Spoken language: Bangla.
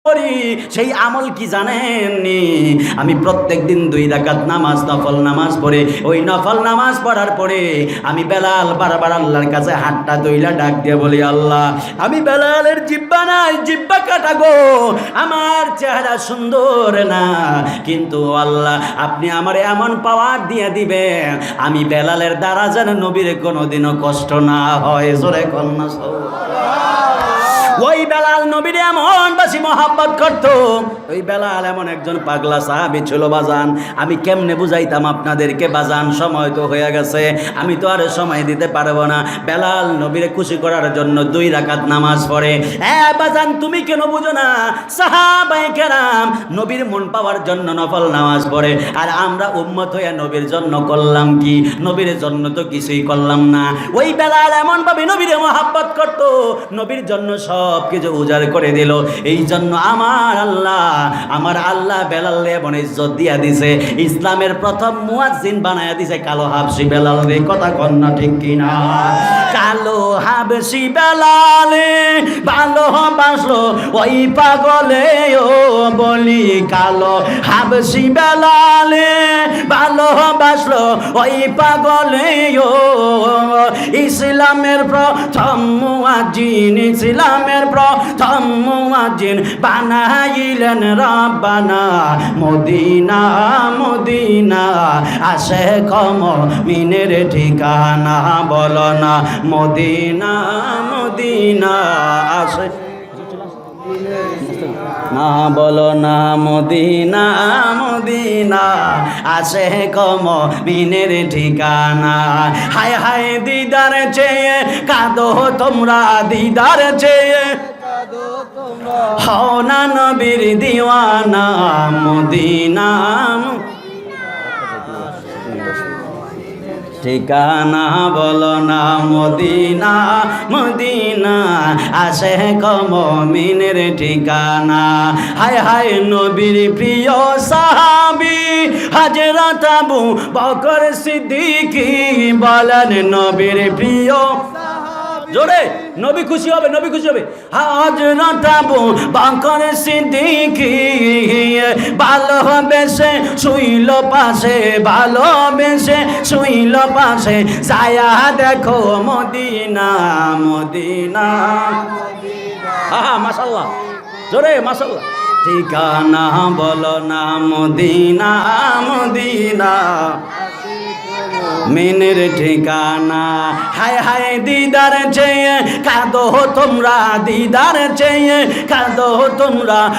করি সেই আমল কি জানেননি? আমি প্রত্যেক দিন 2 রাকাত নামাজ, নফল নামাজ পড়ে, ওই নফল নামাজ পড়ার পরে আমি বেলাল বারবার আল্লাহর কাছে হাতটা দইলা ডাক দিয়ে বলি, আল্লাহ আমি বেলালের জিব্বা নাই, জিব্বা কাটা গো, আমার চেহারা সুন্দর না, কিন্তু আল্লাহ আপনি আমার এমন পাওয়ার দিয়ে দিবেন আমি বেলালের দ্বারা যেন নবীর কোনোদিনও কষ্ট না হয়। জোরে কন্যা ওই বেলাল নবীর এমন বেশি মহাব্বত করত, ওই বেলাল এমন একজন পাগলা সাহাবী ছিল বাজান। আমি কেমনে বুঝাইতাম আপনাদেরকে বাজান, সময় তো হয়ে গেছে, আমি তো আর সময় দিতে পারবো না। বেলাল নবীরে খুশি করার জন্য 2 রাকাত নামাজ পড়ে। বাজান তুমি কেন বুঝো না? সাহাবায়ে কেরাম নবীর মন পাওয়ার জন্য নফল নামাজ পড়ে, আর আমরা উম্মত হইয়া নবীর জন্য করলাম কি? নবীর জন্য তো কিছুই করলাম না। ওই বেলাল এমন ভাবে নবীরে মহাব্বত করত, নবীর জন্য সব কিছু উজাড় করে দিল। এই জন্য আমার আল্লাহ বেলালে এমন ইজ্জত দিয়া দিছে, ইসলামের প্রথম মুয়াজ্জিন বানায়া দিছে কালো হাবশি বেলাল রে। কথা কন্যা ঠিক কিনা? কালো হাবশি বেলালে ভালোবাসলো ওই পাগলে, ও বলি কালো হাবশি বেলালে ভালোবাসলো ওই পাগলে, ও ইসলামের প্রথম মুয়াজ্জিন, ইসলামের প্রথম মুয়াজ্জিন বানাইলেন রব্বানা মদিনা, মদিনা আশিক মুমিনের ঠিকানা, বলো না মদিনা, মদিনা আশিক না, বলো না মদিনা, মদিনা আশিক মুমিনের ঠিকানা। হায় হায় দিদার চেয়ে কাঁদো তোমরা, দিদার চেয়ে হও না নবীর দিওয়ানা, মদিনা ঠিকানা, বলো না মদিনা, মদিনা আশিক মুমিনের ঠিকানা। হায় হায় নবীর প্রিয় সাহাবী হযরত আবু বকর সিদ্দিক, বলেন নবীর প্রিয়, জোরে নবী খুশি হবে, নবী খুশি হবে। হযরত আবু বকর সিদ্দিক ভালোবেসে শুইল পাশে, ভালোবেসে শুইল পাশে, ছায়া দেখো মদিনা, মদিনা। মাশাআল্লাহ, জোরে মাশাআল্লাহ। ঠিকানা বলো না মদিনা, মদিনা মিনের ঠিকানা। হায় হায় দিদার চেয়ে কাঁদো তোমরা, দিদার চেয়ে কাঁদো তোমরা,